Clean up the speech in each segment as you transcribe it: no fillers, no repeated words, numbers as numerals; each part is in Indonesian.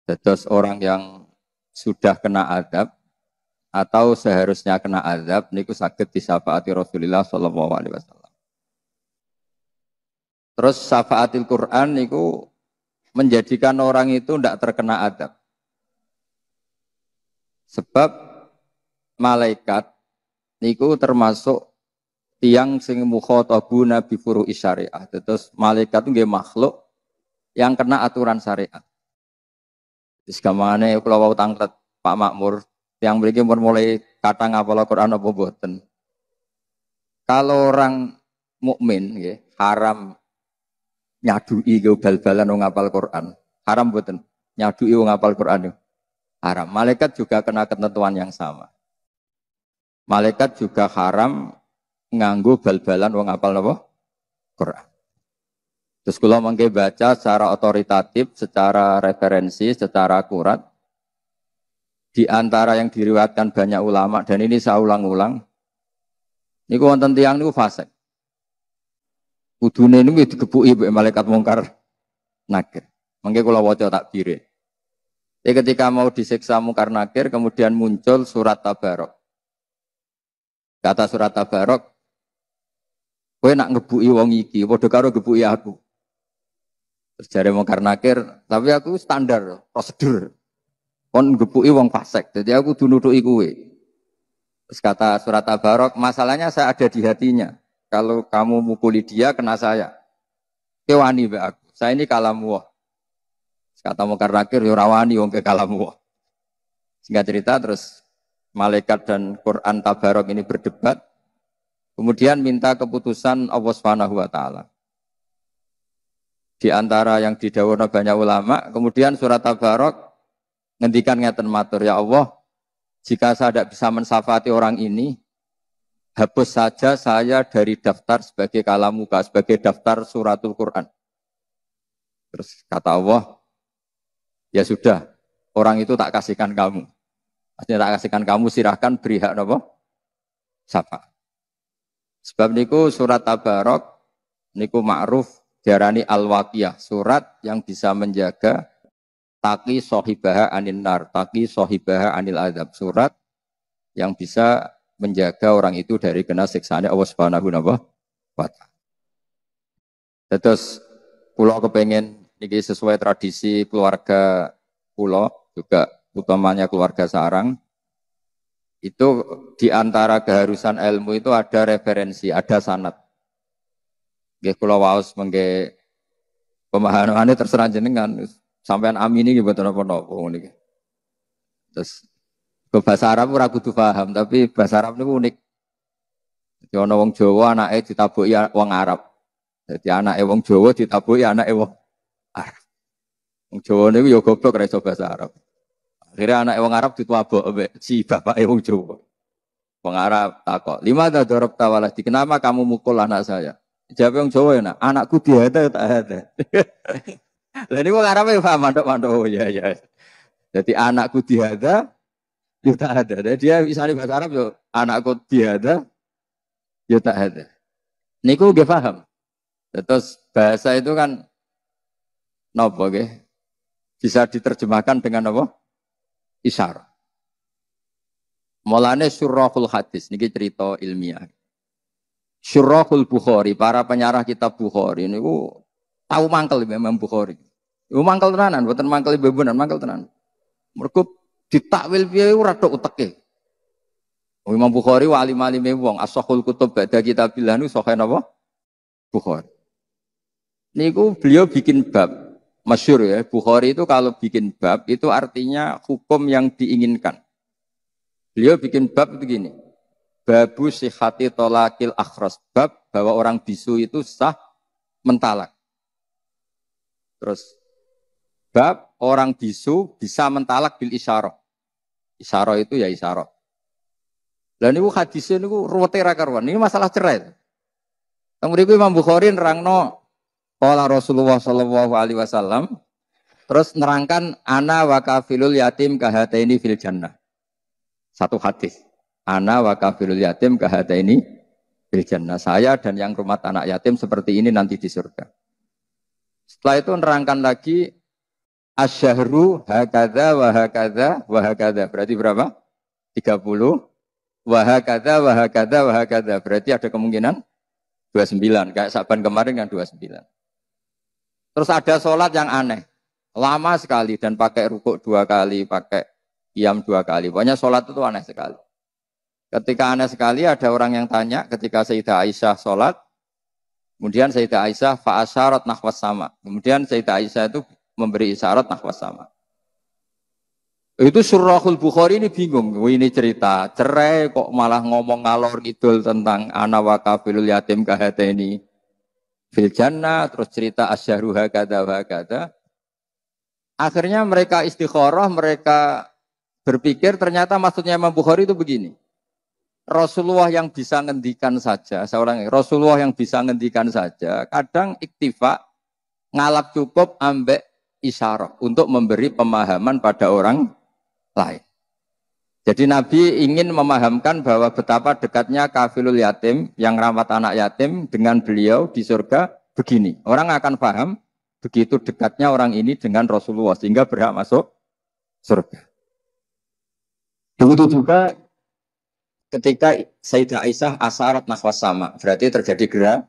Dados orang yang sudah kena azab atau seharusnya kena azab niku saged disyafaati Rasulullah sallallahu alaihi wasallam. Terus syafaatil Quran niku menjadikan orang itu tidak terkena azab. Sebab malaikat niku termasuk tiang sing mukhatabuna bi furu'i syariah. Terus malaikat itu nggih makhluk yang kena aturan syariat. Wis gamane kula wau tanglet Pak Makmur, yang mriki mulai kata ngapal Quran apa mboten. Kalau orang mukmin nggih haram nyadui ke bal-balan wong ngapal Quran. Haram mboten? Nyadui wong ngapal Quran itu haram. Malaikat juga kena ketentuan yang sama. Malaikat juga haram nganggo bal-balan wong ngapal napa? Quran. Terus kula mangke baca secara otoritatif, secara referensi, secara akurat di antara yang diriwayatkan banyak ulama dan ini saya ulang-ulang. Niku wonten tiyang niku fasik. Kudune niku digebuki mbek malaikat mungkar nakir. Mangke kula waca takbire. Ketika mau disiksa mungkar nakir kemudian muncul surat Tabarok. Kata surat Tabarok, kowe nak ngebuki wong iki padha karo ngebuki aku. Terus jare mungkar nakir, tapi aku standar prosedur. Kon ngebuki wong fasik. Jadi aku kudu nutuki kowe. Terus kata surat Tabarok, masalahnya saya ada di hatinya. Kalau kamu mukuli dia, kena saya. Kewani be aku. Saya ini kalamu. Kata mungkar nakir, yo rawani wong ke kalamu. Singkat cerita, terus malaikat dan Quran Tabarok ini berdebat. Kemudian minta keputusan Allah Subhanahu wa taala. Di antara yang didhawuhna banyak ulama, kemudian surat Tabarok ngendikan ngeten matur, ya Allah, jika saya tidak bisa mensafati orang ini, hapus saja saya dari daftar sebagai kalamuka, sebagai daftar suratul Quran. Terus kata Allah, ya sudah, orang itu tak kasihkan kamu. Maksudnya tak kasihkan kamu, silahkan beri hak apa? Syafaat. Sebab niku surat Tabarok, niku ma'ruf diarani al-waqiyah, surat yang bisa menjaga taki sohibaha anin nar, taki sohibaha anil adab, surat yang bisa menjaga orang itu dari kena siksaan Allah Subhanahu wa taala. Terus pulau kepengen niki sesuai tradisi keluarga pulau juga utamanya keluarga sarang itu di antara keharusan ilmu itu ada referensi, ada sanad. Nggih kula waos mengke pemahamane terserah jenengan sampean amini nggih mboten napa-napa ngono iki. Terus ke bahasa Arab ora kudu paham, tapi bahasa Arab niku unik. Jadi ana wong Jawa anake ditabuki wong Arab. Jadi anake wong Jawa ditabuki anake wong Arab. Wong Jawa niku ya goblok ora iso bahasa Arab. Akhirnya anake wong Arab ditabuk ambek si bapake wong Jawa. Wong Arab takok, "Lima ta darab tawaladi? Kenapa kamu mukul anak saya?" Jawab wong Jawa ya, "Anakku dihada tak ada." Lah niku wong Arab ya paham mantuk-mantuk. Oh iya iya. Jadi anakku dihada ya tak ada. Dan dia misalnya bahasa Arab yo anakku dihada ya tak ada. Niku nggih paham. Terus bahasa itu kan napa nggih? Bisa diterjemahkan dengan apa? Isyarah. Mulane syurahul hadis niki cerita ilmiah. Syurahul Bukhari, para penyarah kitab Bukhari niku tahu mangkel Imam Bukhari. Iku mangkel tenanan, mboten mangkel bebunan, mangkel tenan. Mergo ditakwil piye ora tok uteke. Imam Bukhari wa alim-alime wong, as-sahul kutub ba'da kitabillah niku sahih napa? Bukhari. Niku beliau bikin bab masyhur ya, Bukhari itu kalau bikin bab itu artinya hukum yang diinginkan. Beliau bikin bab begini. Babu sihati tolakil akhras, bab bahwa orang bisu itu sah mentalak. Terus bab orang bisu bisa mentalak bil isyarah. Isyarah itu ya isyarah. Lah niku hadisnya niku ruwete ra karuan. Ini masalah cerai. Kemudian Imam Bukhari nerangno qala Rasulullah sallallahu alaihi wasallam terus nerangkan ana wa kafilul yatim kahataini fil jannah. Satu hadis. Ana wa kafilul yatim kahataini fil jannah. Saya dan yang rumah anak yatim seperti ini nanti di surga. Setelah itu nerangkan lagi Asyahru hakadha wa hakadha wa hakadha. Berarti berapa? 30. Wa hakadha wa hakadha wa hakadha. Berarti ada kemungkinan 29. Kayak Saban kemarin kan 29. Terus ada sholat yang aneh. Lama sekali dan pakai rukuk 2 kali, pakai qiyam 2 kali. Pokoknya sholat itu aneh sekali. Ketika aneh sekali ada orang yang tanya ketika Sayyidah Aisyah sholat. Kemudian Sayyidah Aisyah fa'asyarat nahwas sama. Kemudian Sayyidah Aisyah itu memberi isyarat nahwas sama. Itu Surahul Bukhari ini bingung. Ini cerita cerai kok malah ngomong ngalor ngidul tentang ana wa kafilul yatim kahateni fil jannah, terus cerita asyharu hakadha wa hakadha. Akhirnya mereka istikharah, mereka berpikir ternyata maksudnya Imam Bukhari itu begini. Rasulullah yang bisa ngendikan saja, seorang Rasulullah yang bisa ngendikan saja, kadang iktifa ngalap cukup ambek isyarah untuk memberi pemahaman pada orang lain. Jadi Nabi ingin memahamkan bahwa betapa dekatnya kafilul yatim yang rawat anak yatim dengan beliau di surga begini. Orang akan paham begitu dekatnya orang ini dengan Rasulullah sehingga berhak masuk surga. Begitu juga ketika Sayyidah Aisyah asyarat nahwas sama, berarti terjadi gerak.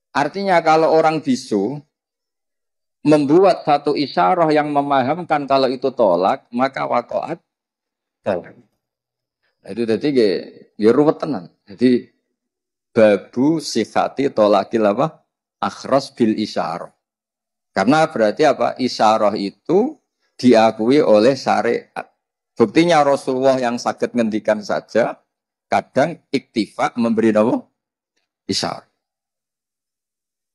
Artinya kalau orang bisu membuat satu isyarah yang memahamkan kalau itu tolak, maka waqa'at tolak. Nah, itu tadi ya ruwet tenan. Jadi babu sifati tolakil apa? Akhras bil isyarah. Karena berarti apa? Isyarah itu diakui oleh syariat. Buktinya Rasulullah yang sakit ngendikan saja, kadang iktifa memberi apa? Isyarah.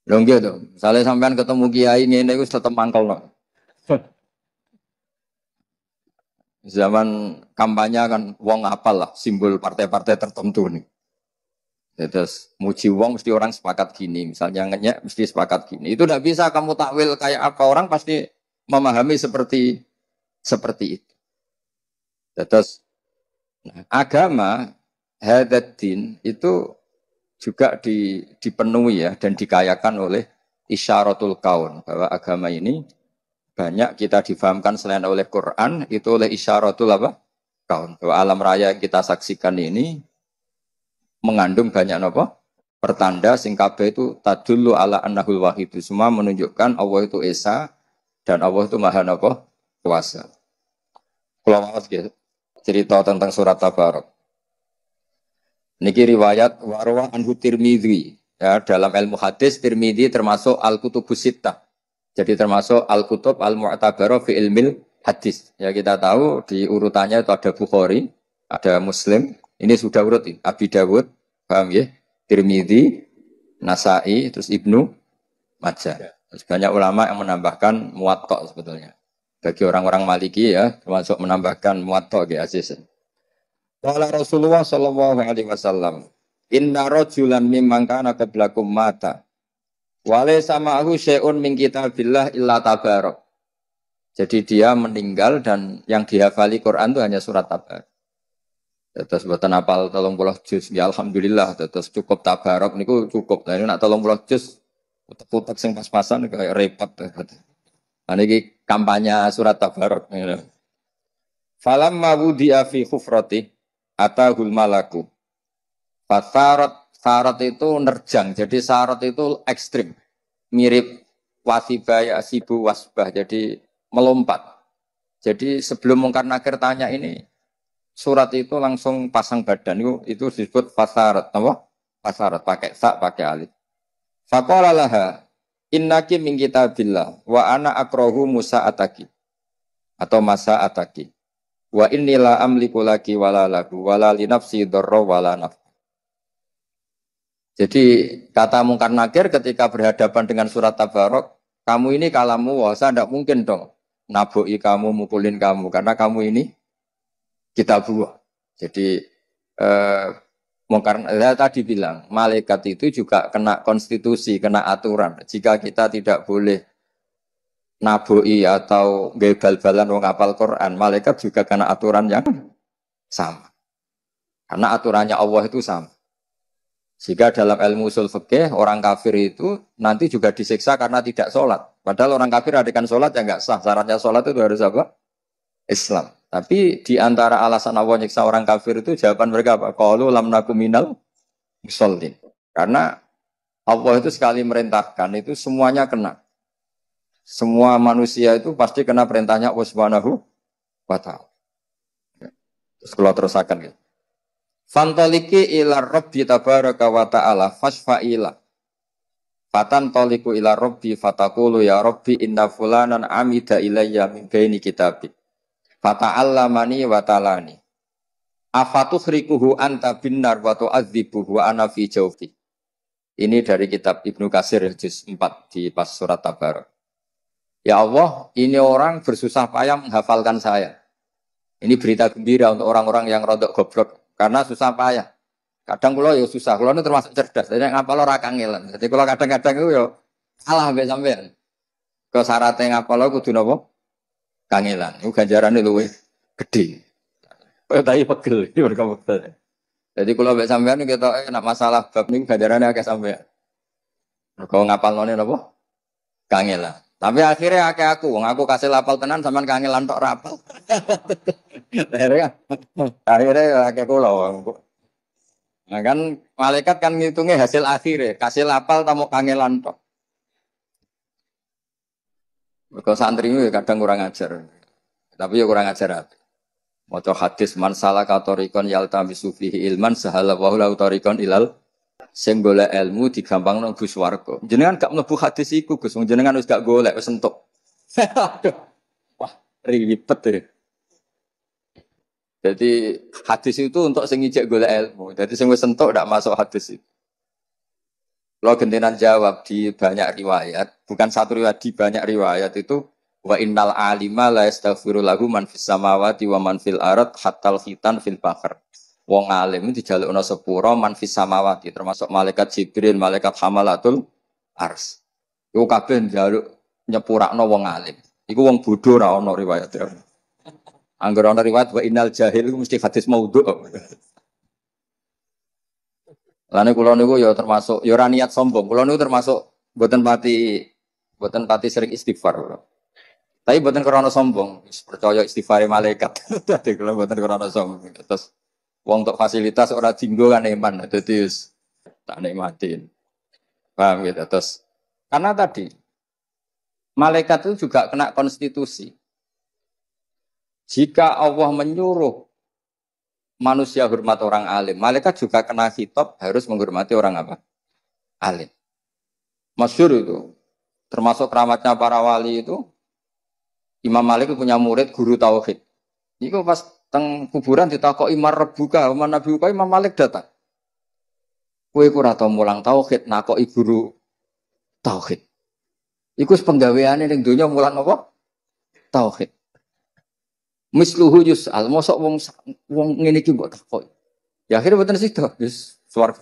Dong gitu. Misalnya sampean ketemu kiai ini itu tetap mangkal no. Zaman kampanye kan wong apal lah simbol partai-partai tertentu nih. Terus muji wong mesti orang sepakat gini, misalnya ngenyek mesti sepakat gini. Itu tidak bisa kamu takwil kayak apa, orang pasti memahami seperti itu. Terus agama hadatin itu juga dipenuhi ya dan dikayakan oleh isyaratul kaun, bahwa agama ini banyak kita difahamkan selain oleh Quran, itu oleh isyaratul apa? Kaun. Bahwa alam raya yang kita saksikan ini mengandung banyak apa? Pertanda sing kabeh itu tadullu ala annahul wahid. Semua menunjukkan Allah itu esa dan Allah itu maha apa? Kuasa. Kalau mau cerita tentang surat Tabarak. Niki riwayat warwah anhu Tirmidzi. Ya, dalam ilmu hadis Tirmidzi termasuk al-kutubus sittah. Jadi termasuk al-kutub al-mu'tabarah fi ilmil hadis. Ya kita tahu di urutannya itu ada Bukhari, ada Muslim. Ini sudah urut Abi Dawud, paham ya? Tirmidzi, Nasa'i, terus Ibnu Majah. Terus banyak ulama yang menambahkan Muwatta sebetulnya. Bagi orang-orang Maliki ya, termasuk menambahkan Muwatta ya Aziz. Qala Rasulullah sallallahu alaihi wasallam, "Inna rajulan mimman kana qablakum mata. Wa laysa ma'ahu syai'un min kitabillah illa tabarak." Jadi dia meninggal dan yang dihafali Quran itu hanya surat Tabarak. Terus buatan apal 30 juz, ya alhamdulillah. Terus cukup Tabarak niku cukup. Nah ini nak 30 juz, utek-utek sing pas-pasan kayak repot. Nah ini kampanye surat Tabarak. Falamma wudi'a fi khufrati atahul malaku. Syarat itu nerjang. Jadi syarat itu ekstrim. Mirip wasibaya sibu wasbah. Jadi melompat. Jadi sebelum Mungkar Nakir tanya ini, surat itu langsung pasang badan. Itu disebut fasarat. Apa? Fasarat. Pakai sa, pakai alif. Faqala laha, innaki min kitabillah wa ana akrahu musa ataki. Atau masa ataki. Wa innila amliku laki wala lagu wala li nafsi dharra wala naf. Jadi kata Mungkar Nakir ketika berhadapan dengan surat Tabarak, kamu ini kalamu, wah saya tidak mungkin dong naboi kamu, mukulin kamu, karena kamu ini kita buah. Jadi Mungkar tadi bilang, malaikat itu juga kena konstitusi, kena aturan. Jika kita tidak boleh naboi atau bal-balan wong hafal Quran, malaikat juga kena aturan yang sama. Karena aturannya Allah itu sama. Jika dalam ilmu usul fikih, orang kafir itu nanti juga disiksa karena tidak sholat. Padahal orang kafir adakan sholat ya nggak sah. Syaratnya sholat itu harus apa? Islam. Tapi di antara alasan Allah nyiksa orang kafir itu jawaban mereka apa? Qalu lam naku minal musallin. Karena Allah itu sekali merintahkan itu semuanya kena. Semua manusia itu pasti kena perintahnya Allah Subhanahu wa taala. Terus kalau terusakan gitu. Fantoliki ila rabbi tabaraka wa ta'ala fasfa'ila. Fatan toliku ila rabbi fatakulu ya rabbi inna fulanan amida ilayya min baini kitabik. Fata'allamani wa talani. Afatuhrikuhu anta binnar wa tu'adzibuhu wa ana fi jawfi. Ini dari kitab Ibnu Katsir juz 4 di pas surat Tabarak. Ya Allah, ini orang bersusah payah menghafalkan saya. Ini berita gembira untuk orang-orang yang rodok goblok karena susah payah. Kadang kula ya susah, kula ini termasuk cerdas. Jadi ngapal ora kangelan. Jadi kula kadang-kadang itu ya kalah mbek sampean. Ke syaratnya ngapal kudu napa? Kangelan. Iku ganjarane luwih gedhe. Kaya tai pegel iki mergo pegel. Jadi kula mbek sampean kita nek masalah bab niku ganjarane akeh sampean. Mergo ngapalne napa? Kangelan. Tapi akhirnya aku kasih lapal tenan sampean kangelan tok rapal. Akhirnya akeh kula. Nah kan malaikat kan ngitungnya hasil akhir kasih lapal tamu kangelan tok. Mergo santri itu kadang kurang ajar. Tapi ya kurang ajar apa. Maca hadis man salaka tariqan yaltamisu fihi ilman sahala wa lahu tariqan ilal sing golek ilmu digampangno mlebu swarga. Jenengan gak mlebu hadis iku Gus, jenengan wis gak golek wis entuk. Aduh. Wah, ribet ya. Jadi hadis itu untuk sing ijek golek ilmu. Jadi sing wis entuk ndak masuk hadis itu. Kalau gentenan jawab di banyak riwayat, bukan satu riwayat di banyak riwayat itu wa innal alima la yastaghfiru lahu man fis samawati wa man fil ard hatta khitan fil bahr. Wong alim dijalukna sepura man fis samawati termasuk malaikat Jibril, malaikat hamalatul ars. Iku kabeh njaluk nyepurakno wong alim. Iku wong bodho ra ono riwayat. Angger ana riwayat wa innal jahil iku mesti hadis maudhu. Lane kula niku ya termasuk ya ora niat sombong. Kula niku termasuk mboten pati sering istighfar. Tapi mboten krana sombong, percaya istighfare malaikat. Dadi kula mboten krana sombong. Terus wong untuk fasilitas ora dinggo kan iman. Dadi wis tak nikmatin. Paham gitu. Terus karena tadi malaikat itu juga kena konstitusi. Jika Allah menyuruh manusia hormat orang alim, malaikat juga kena khitab harus menghormati orang apa? Alim. Masyhur itu. Termasuk keramatnya para wali itu Imam Malik punya murid guru tauhid. Iku pas teng kuburan ditakoki marbuka, Nabi Uka Imam Malik datang. Kowe ora tau mulang tauhid nakoki guru tauhid. Iku penggaweane ning donya mulang apa? Tauhid. Misluhu yus'al, mosok wong ngene iki mbok takoki. Ya akhirnya mboten sida, wis swarga.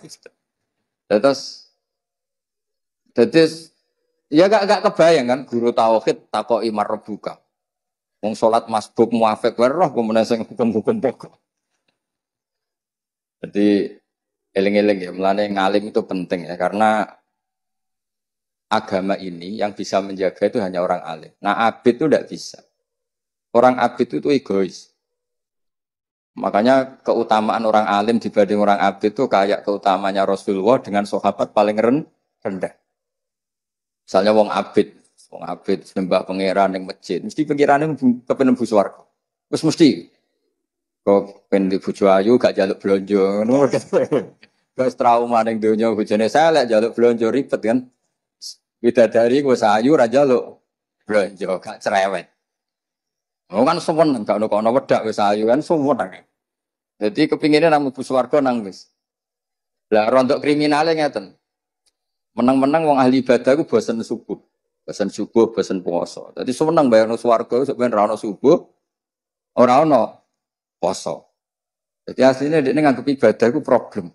Terus ya gak kebayang kan guru tauhid takoki marbuka. Wong salat masbuk muafik wae roh kemudian sing hukum-hukum pokok. Jadi eling-eling ya, melane ngalim itu penting ya karena agama ini yang bisa menjaga itu hanya orang alim. Nah, abid itu tidak bisa. Orang abid itu egois. Makanya keutamaan orang alim dibanding orang abid itu kayak keutamanya Rasulullah dengan sahabat paling rendah. Misalnya wong abid sembah pangeran yang masjid, mesti pangeran kepen mlebu swarga. Wis mesti. Kok pen di bojo ayu gak jaluk blonjo ngono. Wis trauma ning donya bojone selek jaluk blonjo ribet kan. Bidadari wis ayu ra jaluk blonjo gak cerewet. Oh kan seneng gak ono wedak wis ayu kan seneng. Jadi kepinginnya nang mlebu swarga nang wis. Lah rontok kriminale ngeten. Menang-menang wong ahli ibadah ku bosen subuh, bosen puasa. Dadi seneng bayarno swarga sampeyan ra ono subuh, ora ono poso. Jadi aslinya dia nganggep ibadah ku problem.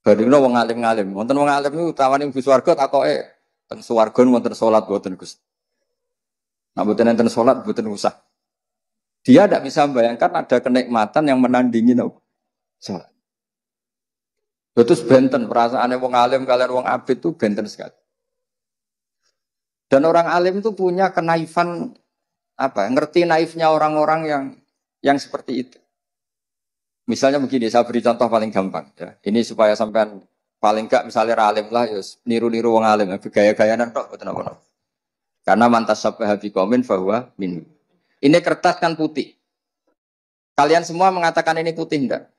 Bandingno wong alim-alim, wonten wong alim niku tawane mlebu swarga takoke teng swarga wonten salat boten Gus. Nah, mboten enten salat, mboten usah. Dia tidak bisa membayangkan ada kenikmatan yang menandingi salat. Terus benten perasaannya wong alim kalian wong abid itu benten sekali. Dan orang alim itu punya kenaifan apa? Ngerti naifnya orang-orang yang seperti itu. Misalnya begini, saya beri contoh paling gampang ya. Ini supaya sampean paling enggak misalnya alim lah, ya niru-niru wong alim, gaya-gayaan tok boten apa-apa. Karena mantas sabah biqaumin bahwa min. Ini kertas kan putih. Kalian semua mengatakan ini putih enggak?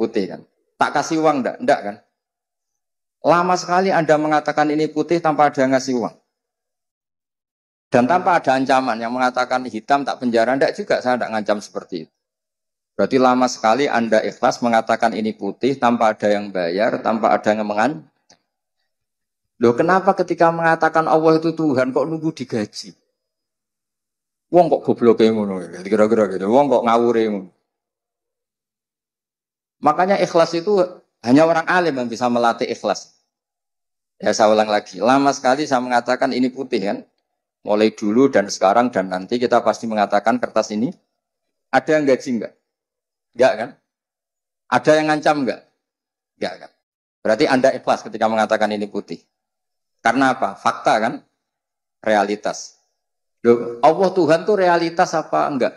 Putih kan. Tak kasih uang enggak? Enggak kan? Lama sekali Anda mengatakan ini putih tanpa ada ngasih uang. Dan tanpa ada ancaman yang mengatakan hitam tak penjara, enggak juga saya enggak ngancam seperti itu. Berarti lama sekali Anda ikhlas mengatakan ini putih tanpa ada yang bayar, tanpa ada yang mengan. Loh kenapa ketika mengatakan Allah itu Tuhan kok nunggu digaji? Wong kok goblok ngono kira-kira gitu. Wong kok ngawure ngono. Makanya ikhlas itu hanya orang alim yang bisa melatih ikhlas. Ya saya ulang lagi, lama sekali saya mengatakan ini putih kan. Mulai dulu dan sekarang dan nanti kita pasti mengatakan kertas ini ada yang gaji enggak? Enggak kan? Ada yang ngancam enggak? Enggak kan? Berarti Anda ikhlas ketika mengatakan ini putih. Karena apa? Fakta kan? Realitas. Loh, Allah Tuhan tuh realitas apa enggak?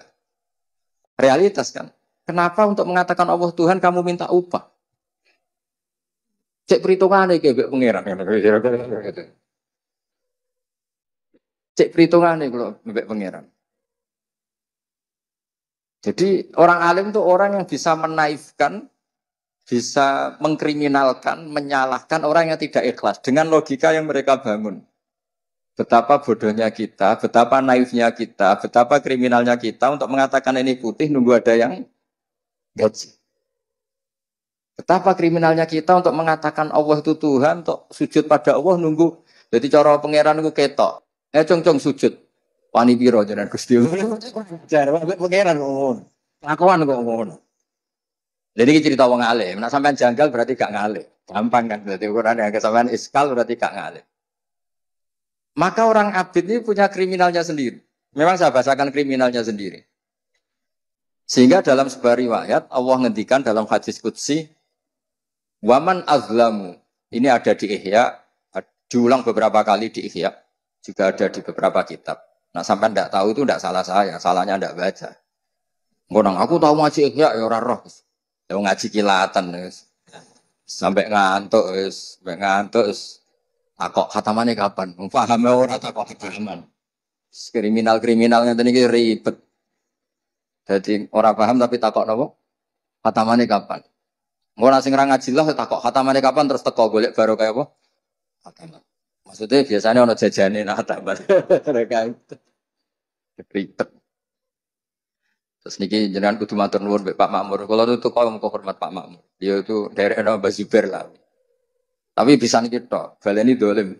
Realitas kan? Kenapa untuk mengatakan Allah Tuhan kamu minta upah? Cek perhitungan iki mbek pangeran. Cek perhitungan iki kalau mbek pangeran. Jadi orang alim itu orang yang bisa menaifkan, bisa mengkriminalkan, menyalahkan orang yang tidak ikhlas dengan logika yang mereka bangun. Betapa bodohnya kita, betapa naifnya kita, betapa kriminalnya kita untuk mengatakan ini putih nunggu ada yang gaji. Betapa kriminalnya kita untuk mengatakan Allah itu Tuhan, untuk sujud pada Allah nunggu. Jadi cara pangeran itu ketok. Cong sujud. Wani piro jenengan Gusti. Jar pangeran ngono. Lakuan kok ngono. Jadi ini cerita wong alim. Nah sampean janggal berarti gak ngalim. Gampang kan berarti ukurannya. Sampean iskal berarti gak ngalim. Maka orang abid ini punya kriminalnya sendiri. Memang saya bahasakan kriminalnya sendiri. Sehingga dalam sebuah riwayat Allah ngendikan dalam hadis qudsi waman azlamu. Ini ada di Ihya, diulang beberapa kali di Ihya, juga ada di beberapa kitab. Nah sampai tidak tahu itu tidak salah saya, salahnya tidak baca. Ngonang aku tahu ngaji Ihya ya ora roh. Ya ngaji kilatan guys. Sampai ngantuk guys, sampai ngantuk guys. Takok khatamane kapan? Paham ora takok khataman. Kriminal-kriminal ngene iki ribet. Jadi orang paham tapi takok napa? Khatamane kapan? Ora sing ra ngaji lah takok khatamane kapan terus teko golek baru kaya apa? Khataman. Maksudnya biasanya ono jajane nah khataman. Mereka itu ribet. Terus niki jenengan kudu matur nuwun Pak Makmur. Kalau itu kau mau hormat Pak Makmur. Dia itu daerah nama Bazuber lah. Tapi bisa niki tok, baleni dolim.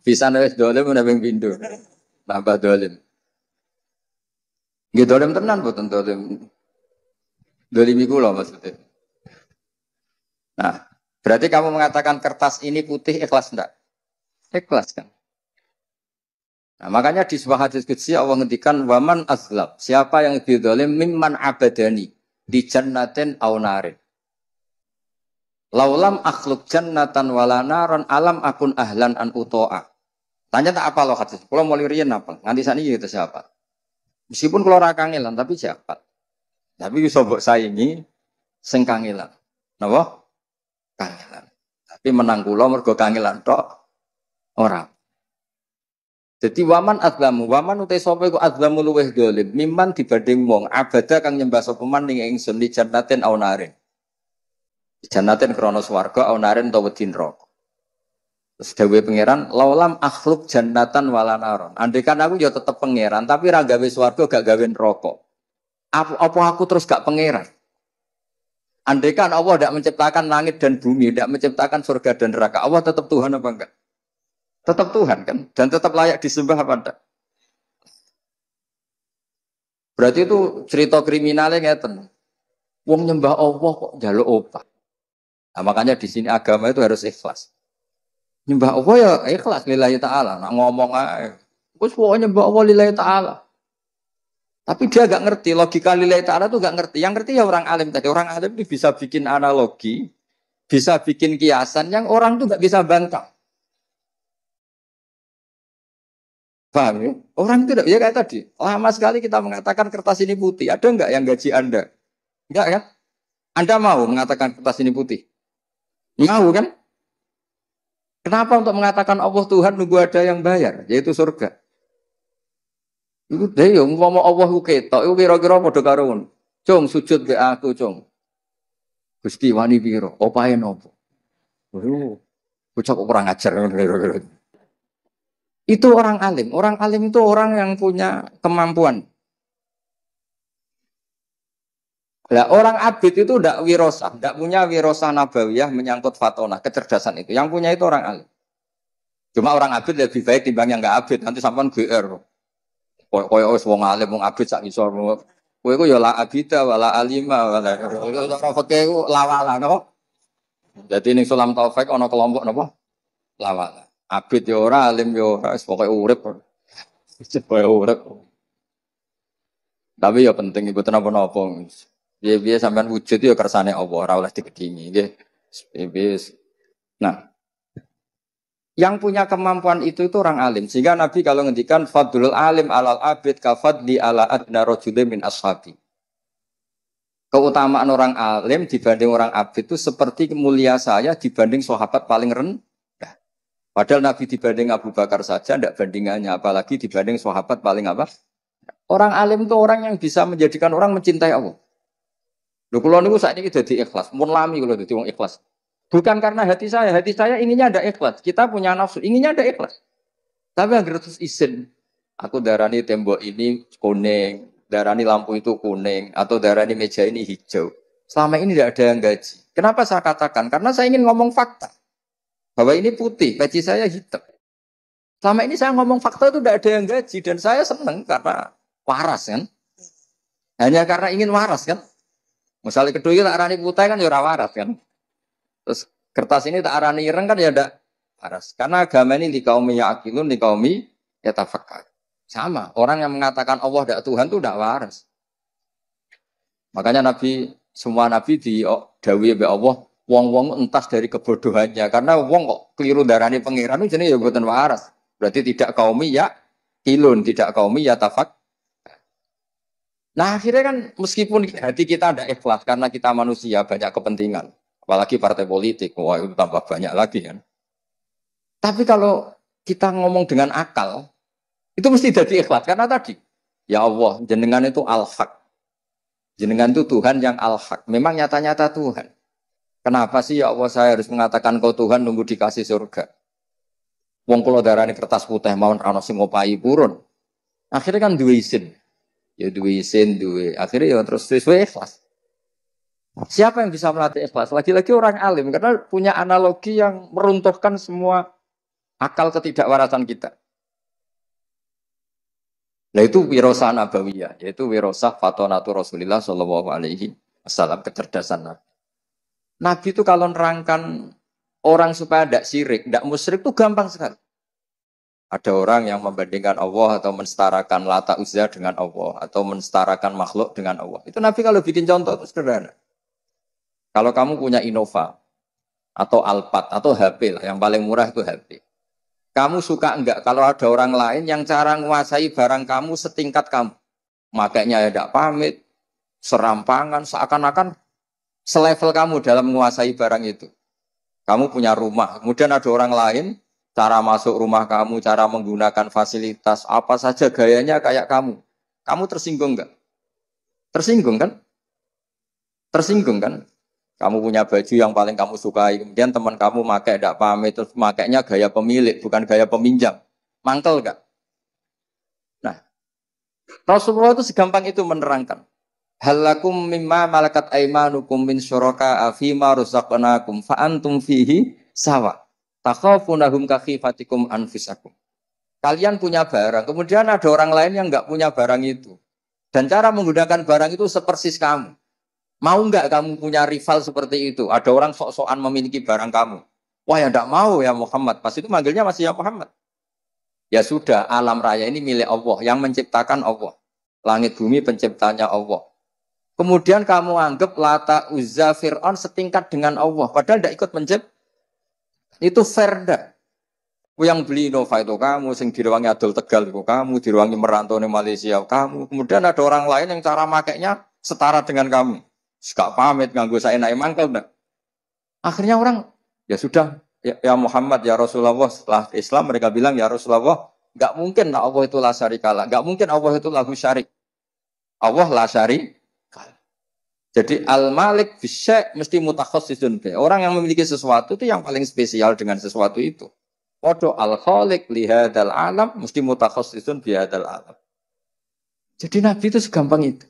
Bisa nulis dolim menabeng pintu. Tambah dolim. Nggih dolim tenan mboten dolim. Dolim iku lho maksudnya. Nah, berarti kamu mengatakan kertas ini putih ikhlas enggak? Ikhlas kan? Nah, makanya di sebuah hadis qudsi Allah ngendikan waman azlab. Siapa yang didolim mimman abadani di jannatin aw narin. Laulam akhluk jannatan wala naron alam akun ahlan an uto'a. Tanya tak apa loh hadis. Kalau mau lirian apa? Nganti sani itu siapa? Meskipun kalau ora kangelan tapi siapa? Tapi bisa mbok saingi sing kangelan. Napa? Kangelan. Tapi menang kula mergo kangelan tok ora. Jadi waman azlamu, waman utai sapa iku azlamu luweh dolim, mimman dibanding wong abada kang nyembah sapa man ning ingsun li jannatin aw narin. Jannatin krana swarga aw narin utawa wedi neraka. Terus dawuhe pangeran, laulam akhluk jannatan wala naron. Andaikan aku ya tetep pangeran, tapi ra gawe swarga gak gawe neraka. Apa aku terus gak pangeran? Andaikan Allah tidak menciptakan langit dan bumi, tidak menciptakan surga dan neraka, Allah tetap Tuhan apa enggak? Tetap Tuhan kan? Dan tetap layak disembah apa enggak? Berarti itu cerita kriminalnya ngeten. Wong nyembah Allah kok njaluk opah. Nah, makanya di sini agama itu harus ikhlas. Nyembah Allah ya ikhlas lillahi ta'ala. Nak ngomong aja. Terus pokoknya nyembah Allah lillahi ta'ala. Tapi dia gak ngerti. Logika lillahi ta'ala itu gak ngerti. Yang ngerti ya orang alim tadi. Orang alim itu bisa bikin analogi. Bisa bikin kiasan yang orang itu gak bisa bantah. Paham ya? Orang itu tidak, ya kayak tadi. Lama sekali kita mengatakan kertas ini putih. Ada enggak yang gaji Anda? Enggak kan? Anda mau mengatakan kertas ini putih? Mau kan? Kenapa untuk mengatakan Allah Tuhan nunggu ada yang bayar? Yaitu surga. Itu deh, ngomong Allah ku ketok. Itu kira-kira padha karo ngono. Cung sujud ke aku, cung. Gusti wani piro? Opahe nopo? Bocah kok kurang ajar. Itu orang alim. Orang alim itu orang yang punya kemampuan. Nah, orang abid itu tidak wirosah, tidak punya wirosah nabawiyah menyangkut fatona, kecerdasan itu. Yang punya itu orang alim. Cuma orang abid lebih baik timbang yang nggak abid. Nanti sampean GR. Koyo wis wong alim wong abid sak isor. Kowe iku ya la abida wala alima wala. Ora fikih ku lawala napa? Dadi ning Sulam Taufik ana kelompok napa? Lawala. Abid ya ora, alim ya ora, wis pokoke urip. Pokoke urip. Tapi ya penting ibu napa-napa. Piye-piye sampean wujud ya kersane Allah, ora oleh digedingi nggih. Nah, yang punya kemampuan itu orang alim. Sehingga Nabi kalau ngendikan fadlul alim alal abid kafadli ala adna rajulin min ashabi. Keutamaan orang alim dibanding orang abid itu seperti mulia saya dibanding sahabat paling rendah. Padahal Nabi dibanding Abu Bakar saja tidak bandingannya, apalagi dibanding sahabat paling apa? Orang alim itu orang yang bisa menjadikan orang mencintai Allah. Lho kula niku sakniki dadi ikhlas, mun lami kula dadi wong ikhlas. Bukan karena hati saya inginnya ada ikhlas. Kita punya nafsu, inginnya ada ikhlas. Tapi agar terus izin, aku darani tembok ini kuning, darani lampu itu kuning, atau darani meja ini hijau. Selama ini tidak ada yang gaji. Kenapa saya katakan? Karena saya ingin ngomong fakta. Bahwa ini putih, peci saya hitam. Selama ini saya ngomong fakta itu tidak ada yang gaji. Dan saya senang karena waras kan. Hanya karena ingin waras kan. Misalnya kedua tak arani putih kan ya waras kan. Terus kertas ini tak arani ireng kan ya ada waras. Karena agama ini di kaum ya'qilun, di kaum yatafakkar. Sama, orang yang mengatakan Allah tidak Tuhan itu tidak waras. Makanya semua nabi di dawuhi be Allah, wong-wong entas dari kebodohannya. Karena wong kok keliru darani pangeran itu jenenge ya mboten waras. Berarti tidak kaum ya'qilun, tidak kaum yatafakkar. Nah akhirnya kan meskipun hati kita ada ikhlas karena kita manusia banyak kepentingan, apalagi partai politik, wah itu tambah banyak lagi kan. Tapi kalau kita ngomong dengan akal, itu mesti jadi ikhlas karena tadi, ya Allah jenengan itu al-haq, jenengan itu Tuhan yang al-haq, memang nyata-nyata Tuhan. Kenapa sih ya Allah saya harus mengatakan kau Tuhan nunggu dikasih surga? Wong kula darani kertas putih mawon ana sing ngopahi purun. Akhirnya kan duwe izin. Ya duwe isin, duwe. Akhirnya ya terus sesuai ikhlas. Siapa yang bisa melatih ikhlas? Lagi-lagi orang alim. Karena punya analogi yang meruntuhkan semua akal ketidakwarasan kita. Nah itu wirosah nabawiyah. Yaitu wirosah fatonatu Rasulillah Sallallahu Alaihi Wasallam. Kecerdasan Nabi. Nabi itu kalau nerangkan orang supaya tidak syirik, tidak musyrik itu gampang sekali. Ada orang yang membandingkan Allah atau mensetarakan Lata Uzza dengan Allah atau mensetarakan makhluk dengan Allah. Itu Nabi kalau bikin contoh itu sederhana. Kalau kamu punya Innova atau Alphard atau HP lah, yang paling murah itu HP. Kamu suka enggak kalau ada orang lain yang cara menguasai barang kamu setingkat kamu? Makanya ya tidak pamit, serampangan, seakan-akan selevel kamu dalam menguasai barang itu. Kamu punya rumah, kemudian ada orang lain cara masuk rumah kamu, cara menggunakan fasilitas, apa saja gayanya kayak kamu. Kamu tersinggung enggak? Tersinggung kan? Tersinggung kan? Kamu punya baju yang paling kamu sukai, kemudian teman kamu pakai tidak pamit, terus makainya gaya pemilik, bukan gaya peminjam. Mangkel enggak? Nah, Rasulullah itu segampang itu menerangkan. Halakum mimma malakat aimanukum min syuraka afima rusaqnakum fa antum fihi sawa. Takhafunahum kakhifatikum anfusakum. Kalian punya barang, kemudian ada orang lain yang enggak punya barang itu. Dan cara menggunakan barang itu sepersis kamu. Mau enggak kamu punya rival seperti itu? Ada orang sok-sokan memiliki barang kamu. Wah ya enggak mau ya Muhammad. Pas itu manggilnya masih ya Muhammad. Ya sudah, alam raya ini milik Allah. Yang menciptakan Allah. Langit bumi penciptanya Allah. Kemudian kamu anggap Lata Uzza Fir'aun setingkat dengan Allah. Padahal enggak ikut menciptakan. Itu fair dah. Yang beli Innova itu kamu, sing direwangi Adol Tegal itu kamu, direwangi merantau di Malaysia kamu. Kemudian ada orang lain yang cara makainya setara dengan kamu. Gak pamit nganggo saya naik mangkel enggak. Akhirnya orang ya sudah ya Muhammad ya Rasulullah, setelah Islam mereka bilang ya Rasulullah, enggak mungkin Allah itu la syarikalah, enggak mungkin Allah itu lahu syarik. Allah la syarik. Jadi al-malik bisyai mesti mutakhassisun bi. Orang yang memiliki sesuatu itu yang paling spesial dengan sesuatu itu. Podo al-khaliq li hadzal alam mesti mutakhassisun bi hadzal alam. Jadi Nabi itu segampang itu.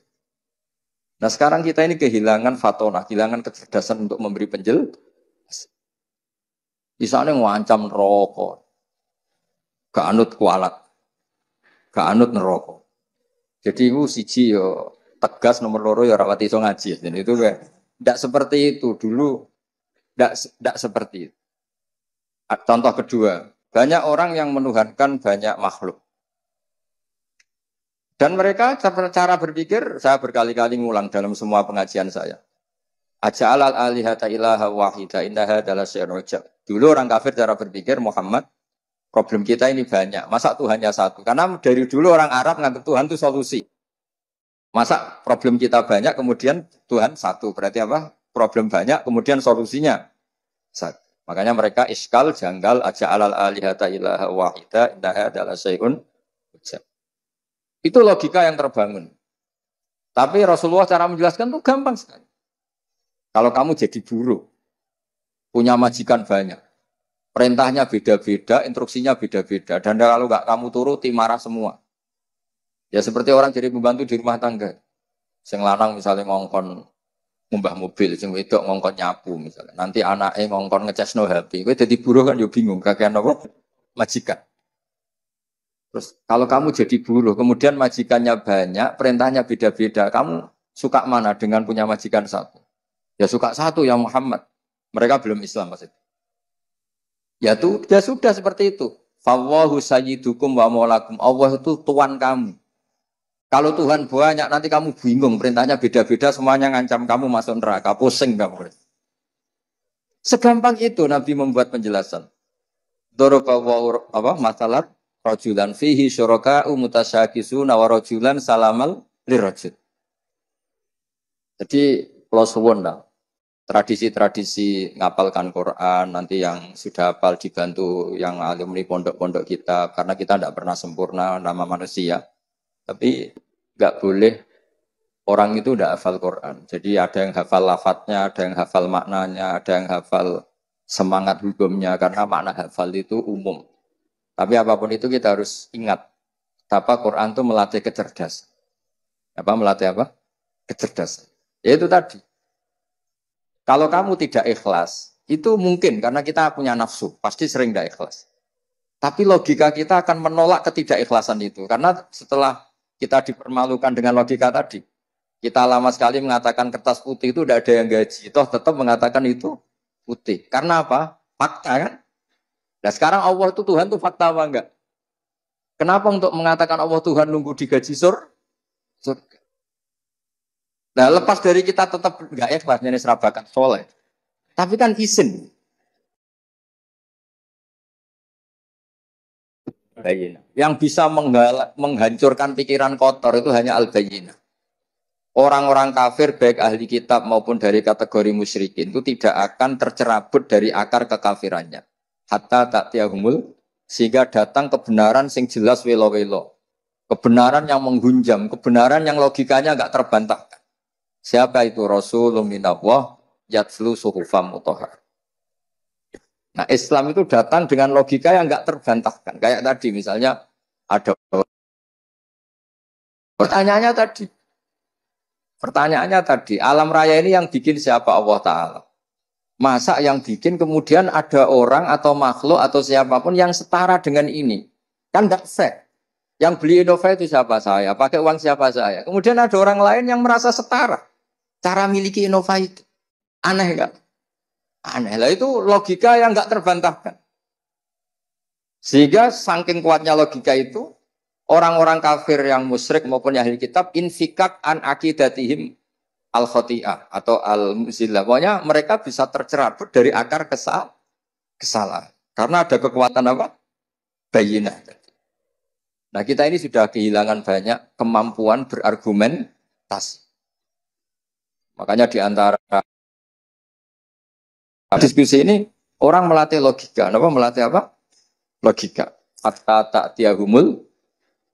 Nah sekarang kita ini kehilangan fatona, kehilangan kecerdasan untuk memberi penjelasan. Misalnya ngancam neraka, gak anut kualat, gak anut neraka. Jadi itu siji yo tegas, nomor loro ya rawat iso ngaji. Dan itu kayak tidak seperti itu dulu, tidak seperti itu. Contoh kedua, banyak orang yang menuhankan banyak makhluk. Dan mereka cara berpikir, saya berkali-kali ngulang dalam semua pengajian saya. Aja'alal alihata ilaha wahida indaha adalah syai'un ujab. Dulu orang kafir cara berpikir, Muhammad, problem kita ini banyak. Masa Tuhannya satu? Karena dari dulu orang Arab nganggap Tuhan itu solusi. Masa problem kita banyak, kemudian Tuhan satu. Berarti apa? Problem banyak, kemudian solusinya satu. Makanya mereka iskal, janggal, aja'alal alihata ilaha wahida indaha adalah syai'un ujab. Itu logika yang terbangun. Tapi Rasulullah cara menjelaskan itu gampang sekali. Kalau kamu jadi buruh, punya majikan banyak, perintahnya beda-beda, instruksinya beda-beda, dan kalau nggak kamu turuti marah semua. Ya seperti orang jadi pembantu di rumah tangga. Sing lanang misalnya ngongkon ngumbah mobil, sing wedok ngongkon nyapu misalnya. Nanti anaknya ngongkon ngecasno HP. Kowe jadi buruh kan yo bingung, kakean apa? Majikan. Terus kalau kamu jadi buruh, kemudian majikannya banyak, perintahnya beda-beda, kamu suka mana dengan punya majikan satu? Ya suka satu ya Muhammad. Mereka belum Islam maksudnya. Ya tuh, ya sudah seperti itu. Fawwahu sayyidukum wa maulakum. Allah itu tuan kamu. Kalau Tuhan banyak, nanti kamu bingung, perintahnya beda-beda, semuanya ngancam kamu masuk neraka, pusing kamu. Segampang itu Nabi membuat penjelasan. Dorobawa apa masalah rajulan fihi syuraka'u mutasyakisuna wa rajulan salamal lirajul. Jadi kalau suwun lah, tradisi-tradisi ngapalkan Quran, nanti yang sudah hafal dibantu yang alumni pondok-pondok kita, karena kita tidak pernah sempurna nama manusia. Tapi nggak boleh orang itu tidak hafal Quran. Jadi ada yang hafal lafadznya, ada yang hafal maknanya, ada yang hafal semangat hukumnya, karena makna hafal itu umum. Tapi apapun itu kita harus ingat, apa Quran itu melatih kecerdasan. Apa melatih apa? Kecerdasan. Ya itu tadi. Kalau kamu tidak ikhlas, itu mungkin karena kita punya nafsu, pasti sering tidak ikhlas. Tapi logika kita akan menolak ketidakikhlasan itu. Karena setelah kita dipermalukan dengan logika tadi, kita lama sekali mengatakan kertas putih itu tidak ada yang gaji. Toh tetap mengatakan itu putih. Karena apa? Fakta kan? Nah sekarang Allah itu Tuhan itu fakta apa enggak? Kenapa untuk mengatakan Allah Tuhan nunggu digaji surga? Nah lepas dari kita tetap enggak ikhlas, ini serabakan soleh. Tapi kan izin. Yang bisa menghancurkan pikiran kotor itu hanya al-bayyinah. Orang-orang kafir baik ahli kitab maupun dari kategori musyrikin itu tidak akan tercerabut dari akar kekafirannya. Hatta ta'tiyahumul, sehingga datang kebenaran sing jelas welo-welo. Kebenaran yang menghunjam, kebenaran yang logikanya enggak terbantahkan. Siapa itu? Rasulun minallah yatslu suhufam mutahhar. Nah, Islam itu datang dengan logika yang enggak terbantahkan. Kayak tadi misalnya ada pertanyaannya tadi, alam raya ini yang bikin siapa? Allah Ta'ala. Masa yang bikin kemudian ada orang atau makhluk atau siapapun yang setara dengan ini? Kan enggak fair. Yang beli Innova itu siapa? Saya. Pakai uang siapa? Saya. Kemudian ada orang lain yang merasa setara. Cara miliki Innova itu. Aneh enggak? Aneh lah, itu logika yang enggak terbantahkan. Sehingga saking kuatnya logika itu, orang-orang kafir yang musyrik maupun yang ahli kitab infikak an akidatihim al-khoti'ah atau al-muzillah. Pokoknya mereka bisa tercerabut dari akar kesalahan. Karena ada kekuatan apa? bayinah. Nah kita ini sudah kehilangan banyak kemampuan berargumentasi. Makanya di antara diskusi ini orang melatih logika. Kenapa melatih apa? Logika. Hatta ta'tiyahumul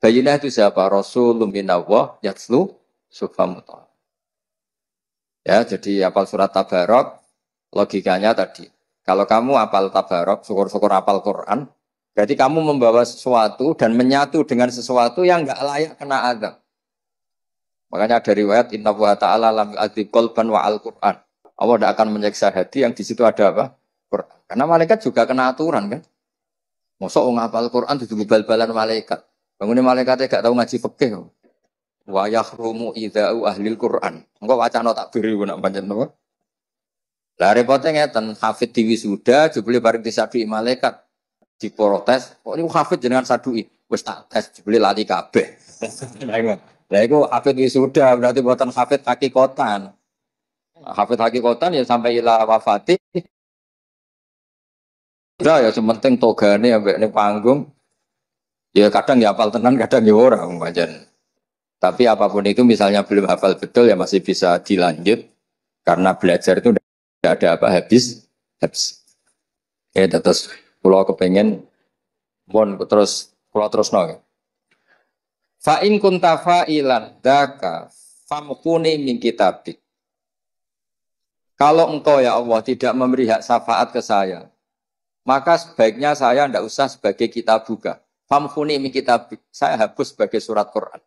bayinah itu siapa? Rasulun minallah yatslu subhamutallah. Ya, jadi apal surat Tabarok, logikanya tadi. Kalau kamu apal Tabarok, syukur-syukur apal Quran, berarti kamu membawa sesuatu dan menyatu dengan sesuatu yang enggak layak kena azab. Makanya dari riwayat Inna wa ta'ala lam yu'adzib qalban wa al-Quran. Allah tidak akan menyiksa hati yang di situ ada apa? Quran. Karena malaikat juga kena aturan kan. Mosok wong apal Quran dudu bal-balan malaikat. Bangunnya malaikatnya gak tahu ngaji fikih. Wa yahrumu idza'u ahlil Quran. Engko wacana tak beri nak pancen napa? Lah repote ngeten, hafid di wisuda jebule bareng disadui malaikat diprotes, kok niku hafid jenengan sadui. Wis tak tes jebule lali kabeh. Lah iku hafid wisuda berarti boten hafid hakikatan. Hafid hakikatan ya sampai ila wafati. Udah ya sementing togane ambek ning panggung. Ya kadang ya hafal tenan, kadang ya ora pancen. Tapi apapun itu misalnya belum hafal betul ya masih bisa dilanjut karena belajar itu tidak ada apa habis. Ya terus pulau kepengen pulau terus no. Fa in kunta fa'ilan daka famkuni min kitabik. Kalau engkau ya Allah tidak memberi hak syafaat ke saya, maka sebaiknya saya tidak usah sebagai kitabuka. Famkuni min kitabik. Saya hapus sebagai surat Quran.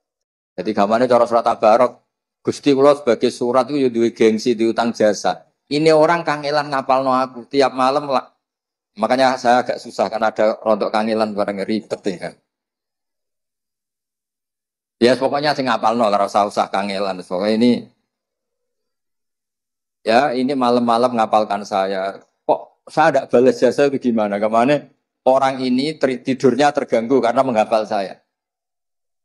Jadi gamane cara surat Tabarok, Gusti kula sebagai surat itu ya duwe gengsi, diutang jasa. Ini orang kangelan ngapalno aku tiap malam lah. Makanya saya agak susah kan ada rontok kangelan bareng ribet ya. Ya pokoknya sing ngapalno ora usah kangelan. Pokoknya ini ya ini malam-malam ngapalkan saya. Kok saya tidak balas jasa itu gimana? Kemana orang ini tidurnya terganggu karena menghafal saya.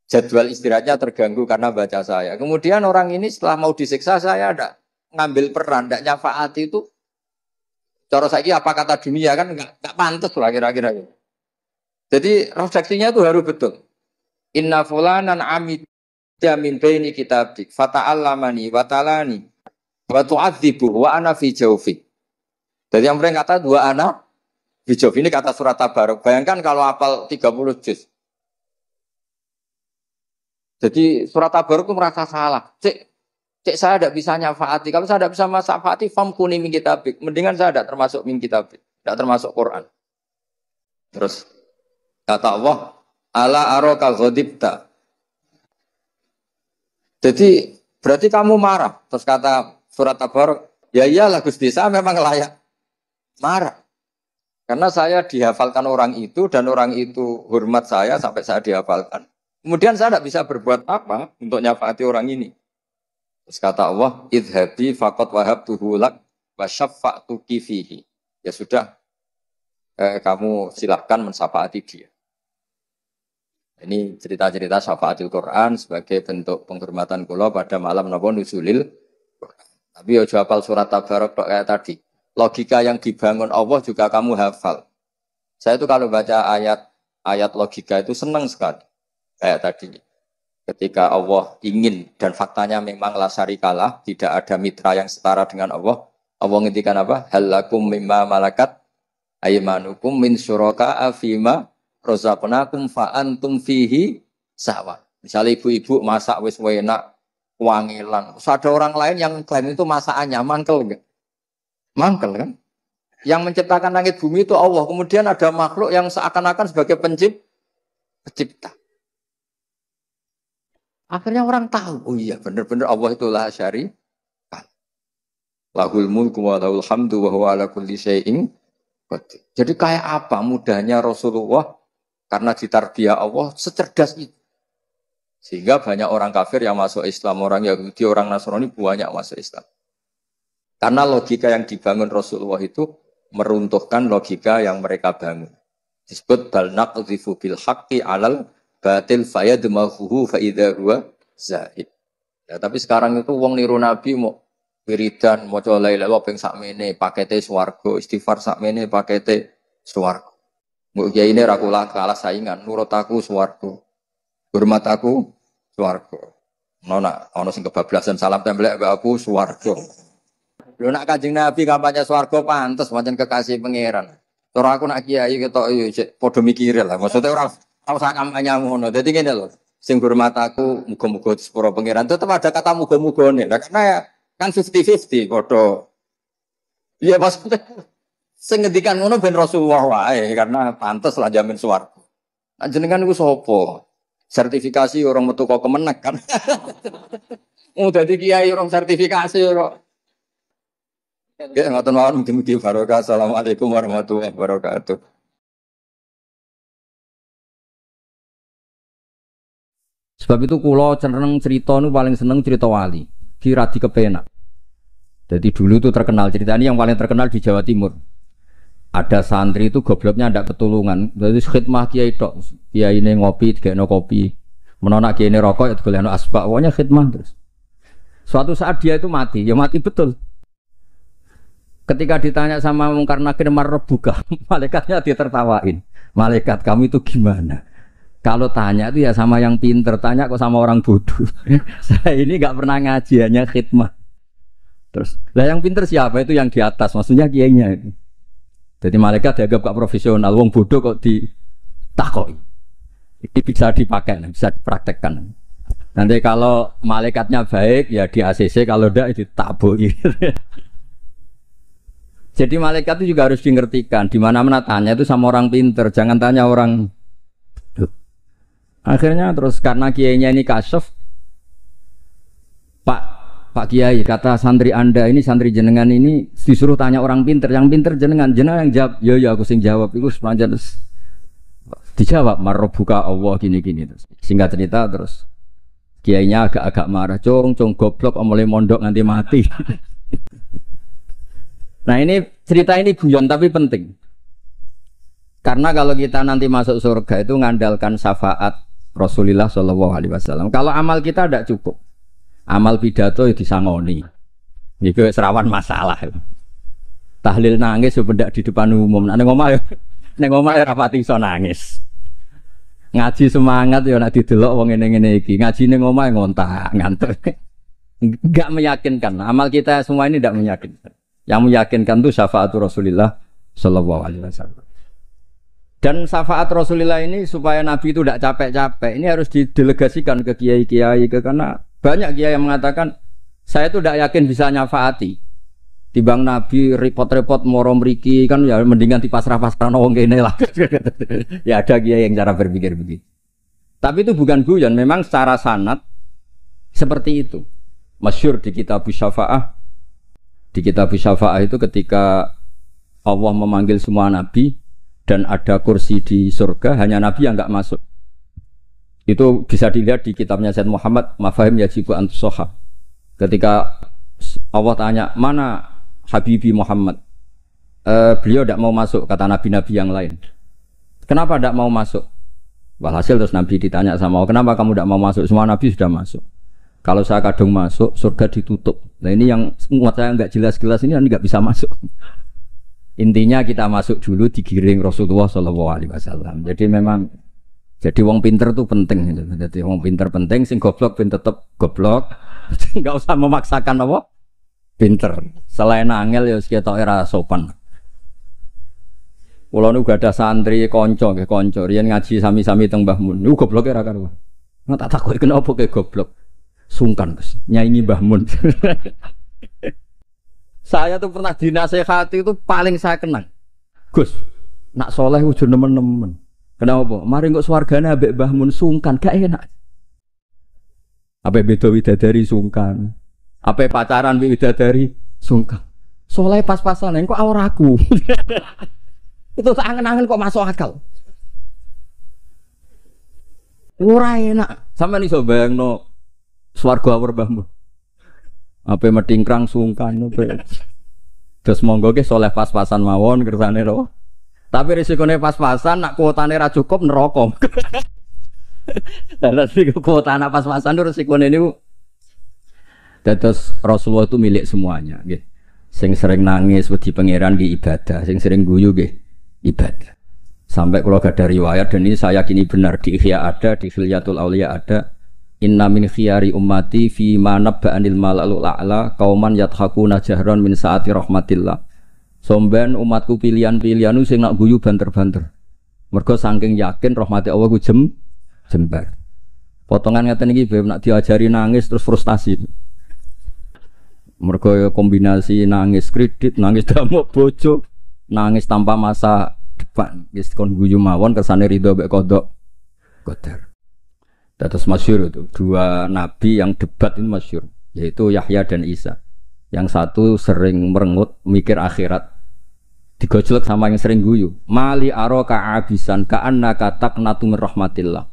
Jadwal istirahatnya terganggu karena baca saya. Kemudian orang ini setelah mau disiksa saya ada ngambil peran, tidak nyafaati itu. Cara saiki apa kata dunia kan nggak pantas lah kira-kira. Jadi refleksinya itu harus betul. Inna fulanan amidya min baini kitabik fata'allamani wa talani wa tu'adzibu wa ana fi jawfi. Jadi yang mereka kata dua anak fi jawfi ini kata surat Tabarok. Bayangkan kalau hafal 30 juz. Jadi surat Tabarok itu merasa salah. Cek saya tidak bisa nyafaati. Kalau saya tidak bisa nyafaati, famkuni min kitabik. Mendingan saya tidak termasuk min kitabik. Tidak termasuk Quran. Terus kata Allah, ala aroka ghadibta. Jadi berarti kamu marah. Terus kata surat Tabarok, ya iyalah Gusti, saya memang layak marah. Karena saya dihafalkan orang itu dan orang itu hormat saya sampai saya dihafalkan. Kemudian saya tidak bisa berbuat apa untuk nyafaati orang ini. Terus kata Allah, idhabi faqad wahabtuhu lak wa syaffa'tuki fihi. Ya sudah, kamu silahkan mensafaati dia. Ini cerita-cerita syafaatil Quran sebagai bentuk penghormatan kula pada malam napa nuzulil Quran. Tapi ya hafal surat Tabarok kayak tadi. Logika yang dibangun Allah juga kamu hafal. Saya itu kalau baca ayat logika itu senang sekali. Kayak tadi. Ketika Allah ingin dan faktanya memang la syarikalah, tidak ada mitra yang setara dengan Allah. Allah ngendikan apa? Halakum mimma malakat aymanukum min syuraka'a fima razaqnakum fa antum fihi sawa. Misalnya ibu-ibu masak wis enak, wangilan. Terus ada orang lain yang klaim itu masakannya mangkel enggak? Mangkel kan? Yang menciptakan langit bumi itu Allah. Kemudian ada makhluk yang seakan-akan sebagai pencipta. Akhirnya orang tahu, oh iya benar-benar Allah itulah syari. Lahul mulku wa lahul hamdu wa huwa ala kulli syai'in qadir. Jadi kayak apa mudahnya Rasulullah karena ditarbiyah Allah secerdas itu. Sehingga banyak orang kafir yang masuk Islam, orang Yahudi, orang Nasrani banyak masuk Islam. Karena logika yang dibangun Rasulullah itu meruntuhkan logika yang mereka bangun. Disebut bal naqdhifu bil haqqi 'alal batil fayadmaghuhu fa idza huwa zahid. Ya, tapi sekarang itu wong niru Nabi mau wiridan maca la ilaha illallah ping sakmene pakete swarga, istighfar sakmene pakete swarga. Mbok kiai ini ra kula kalah saingan, nurut aku swarga. Hormat aku swarga. Ono sing kebablasan salam templek mbak aku swarga. Lho nak Kanjeng Nabi kampanye swarga pantes pancen kekasih pangeran. Ora aku nak kiai ketok yo padha mikir lah. Maksudnya ora usah kampanye ngono. Dadi ngene lho. Sing hormat aku muga-muga sepuro pangeran tetep ada kata muga-mugane. Lah karena ya kan 50-50 padha. Iya maksudnya sing ngendikan ngono ben Rasulullah wae karena pantes lah jamin swarga. Nah jenengan iku sapa? Sertifikasi orang metu kok kemenek kan. Oh dadi kiai orang sertifikasi ora. Ya ngoten mawon mugi-mugi barokah. Assalamualaikum warahmatullahi wabarakatuh. Sebab itu kula cenderung cerita nu paling seneng cerita wali. Kira di kepenak. Jadi dulu tuh terkenal cerita ini yang paling terkenal di Jawa Timur. Ada santri itu gobloknya ndak ketulungan. Jadi khidmah kiai tok. Kiai ini ngopi, digekno kopi. Menolak kiai ini rokok, ya digolekno asbak. Pokoknya khidmah terus. Suatu saat dia itu mati, ya mati betul. Ketika ditanya sama Mungkar Nakir marbuka, malaikatnya dia tertawain. Malaikat kamu itu gimana? Kalau tanya itu ya sama yang pinter, tanya kok sama orang bodoh. Saya ini nggak pernah ngaji, hanya khidmah. Terus, lah yang pinter siapa? Itu yang di atas, maksudnya kiainya itu. Jadi malaikat dianggap gak profesional, wong bodoh kok ditakoi. Ini bisa dipakai, bisa dipraktekkan. Nanti kalau malaikatnya baik, ya di ACC, kalau enggak itu taboi. Jadi malaikat itu juga harus dimengertikan. Di mana-mana tanya itu sama orang pinter, jangan tanya orang. Akhirnya terus karena kiainya ini kasyaf, Pak Kiai, kata santri Anda ini, santri jenengan ini disuruh tanya orang pinter, yang pinter jenengan yang jawab, ya aku sing jawab, itu sepanjang terus dijawab, marrobuka Allah gini-gini terus. Singkat cerita terus, kiainya agak-agak marah, cong goblok, mulai mondok nanti mati. Nah ini cerita ini guyon tapi penting, karena kalau kita nanti masuk surga itu ngandalkan syafaat Rasulullah SAW. Kalau amal kita tidak cukup. Amal pidato itu disangoni. Itu serawan masalah. Tahlil nangis sebenarnya di depan umum. Neng omah ya rapati iso nangis. Ngaji semangat ya nek didelok wong ngene-ngene iki. Ngaji ning omah ngontak, ngantuk. Enggak meyakinkan. Amal kita semua ini tidak meyakinkan. Yang meyakinkan itu syafaat Rasulullah sallallahu alaihi wasallam. Dan syafaat Rasulullah ini supaya Nabi itu tidak capek-capek. Ini harus didelegasikan ke kiai-kiai karena banyak kiai yang mengatakan saya itu tidak yakin bisa nyafaati. Timbang Nabi repot-repot moro mriki kan ya mendingan dipasrah-pasrah wong kene lah. Ya ada kiai yang cara berpikir begitu. Tapi itu bukan guyon, memang secara sanad seperti itu. Masyhur di kitab Syafaah. Di kitab Syafaah itu ketika Allah memanggil semua nabi dan ada kursi di surga, hanya nabi yang enggak masuk. Itu bisa dilihat di kitabnya Sayyid Muhammad Mafahim Yajibu Antusoha. Ketika Allah tanya, mana Habibi Muhammad? Beliau tidak mau masuk, kata nabi-nabi yang lain. Kenapa tidak mau masuk? Walhasil terus nabi ditanya sama Allah, kenapa kamu tidak mau masuk? Semua nabi sudah masuk. Kalau saya kadung masuk, surga ditutup. Nah ini yang muat saya nggak jelas-jelas ini nggak bisa masuk. Intinya kita masuk dulu digiring Rasulullah SAW. Jadi memang jadi wong pinter itu penting gitu. Jadi wong pinter penting, sing goblok ben tetep goblok. Enggak usah memaksakan apa? Pinter. Selain angel ya ketok ora sopan. Kula niku gak ada santri kanca nggih kanca, riyen ngaji sami-sami teng Mbah Mun. Niku gobloke ra karuan. Nggak tak takoki kenapa ke goblok. Sungkan Gus, nyaingi Mbah Mun. Saya tuh pernah dinasehati itu paling saya kenang. Gus, nak soleh ujur nemen-nemen. Kenapa? Mari kok swargane ambek Mbah Mun sungkan, gak enak. Apa beda widadari sungkan. Apa pacaran widadari sungkan. Soleh pas-pasan kok awraku. Itu tak angen-angen kok masuk akal. Ora enak. Sampeyan iso bayangno swarga awur Mbah Mun. Apa metingkrang sungkan apa. Terus monggo ke soleh pas-pasan mawon kersane ro. Tapi risikone pas-pasan nak kuotane ra cukup neraka. Lah sing kuotane pas-pasan risikone niku dados Rasulullah itu milik semuanya nggih. Sing sering nangis wedi pangeran nggih ibadah, sing sering guyu nggih ibadah. Sampai kalau gak ada riwayat dan ini saya yakini benar di Ihya ada, di Khilyatul Auliya ada. Inna min khiyari ummati fi ma nabba'anil mala'ul a'la qauman yadhakuna jahran min saati rahmatillah. Somben umatku pilihan-pilihan sing nak guyu banter-banter. Mergo saking yakin rahmati Allah ku jembar. Potongan ngeten iki beb nak diajari nangis terus frustasi. Mergo kombinasi nangis kredit, nangis damuk bojo, nangis tanpa masa depan. Wis kon guyu mawon kersane ridho mek kodok qadar. Terus masyhur itu dua nabi yang debat ini masyhur, yaitu Yahya dan Isa. Yang satu sering merengut mikir akhirat, digojlok sama yang sering guyu. Mali aroka abisan ka'annaka taqnatu min rahmatillah.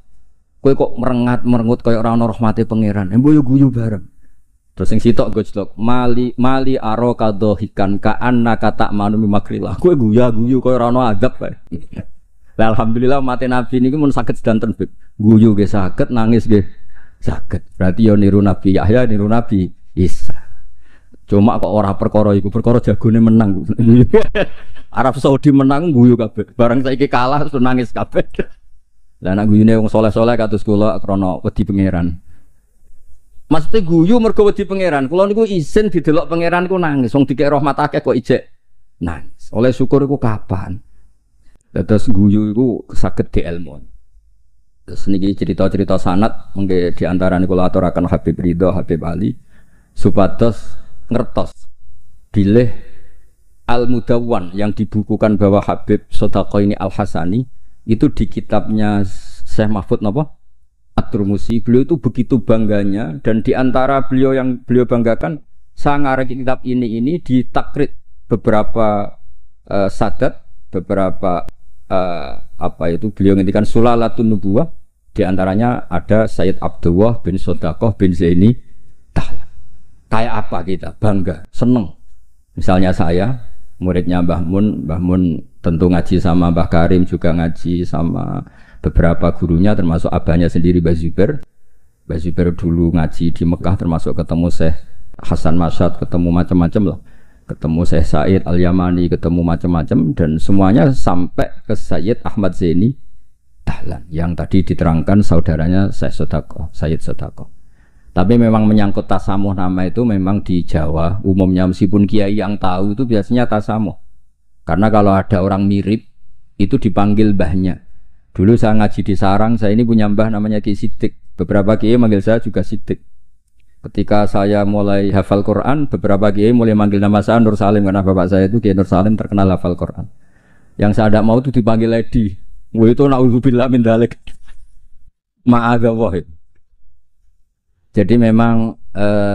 Kowe kok merengut kaya ora ana rahmate pangeran. Embo yo guyu bareng. Terus sing sitok gojlok mali aroka dohikan ka'annaka ta'manu min makrillah. Kowe guyu kaya ora ana adab kae. Lah alhamdulillah mate nabi niku mun saged sedanten Beb. Guyu nggih saged, nangis nggih saged. Berarti yo niru Nabi Yahya, niru Nabi Isa. Cuma kok ora perkara iku, perkara jagone menang. Arab Saudi menang guyu kabeh. Barang saiki kalah terus nangis kabeh. Lah nek guyune wong saleh-saleh kados kula krana wedi pangeran. Maksudnya guyu mergo wedi pangeran. Kula niku isin didelok pangeran ku nangis. Wong dikek rahmat akeh kok ijek nangis. Oleh syukur iku kapan? Terus guyu itu saged dielmon. Terus niki cerita-cerita sanad mengke di antarane kula aturaken Habib Ridho, Habib Ali supados ngertos bilih Al-Mudawwan yang dibukukan bahwa Habib Shadaqaini Al-Hasani itu di kitabnya Syekh Mahfud napa? At-Turmusi. Beliau itu begitu bangganya dan di antara beliau yang beliau banggakan saya ngarang kitab ini ditakrid beberapa sadat, beberapa apa itu beliau ngendikan Sulalatun Nubuwah, di antaranya ada Sayyid Abdullah bin Sodaqoh bin Zaini Dahlan. Kayak apa kita bangga, seneng. Misalnya saya muridnya Mbah Mun tentu ngaji sama Mbah Karim, juga ngaji sama beberapa gurunya termasuk abahnya sendiri Mbah Zubair. Mbah Zubair dulu ngaji di Mekah termasuk ketemu Syekh Hasan Masyad, ketemu macam-macam lah. Ketemu Syekh Said Al-Yamani, ketemu macam-macam dan semuanya sampai ke Sayyid Ahmad Zaini Dahlan yang tadi diterangkan saudaranya Syekh Sodaqoh, Sayyid Sodaqoh. Tapi memang menyangkut tasamuh nama itu memang di Jawa umumnya meskipun kiai yang tahu itu biasanya tasamuh. Karena kalau ada orang mirip itu dipanggil mbahnya. Dulu saya ngaji di Sarang, saya ini punya mbah namanya Ki Siddiq. Beberapa kiai manggil saya juga Siddiq. Ketika saya mulai hafal Quran, beberapa kiai mulai manggil nama saya Nur Salim karena bapak saya itu Kiai Nur Salim terkenal hafal Quran. Yang saya tidak mau itu dipanggil Lady. Wah itu naudzubillah min dzalik. Ma'adzallah. Jadi memang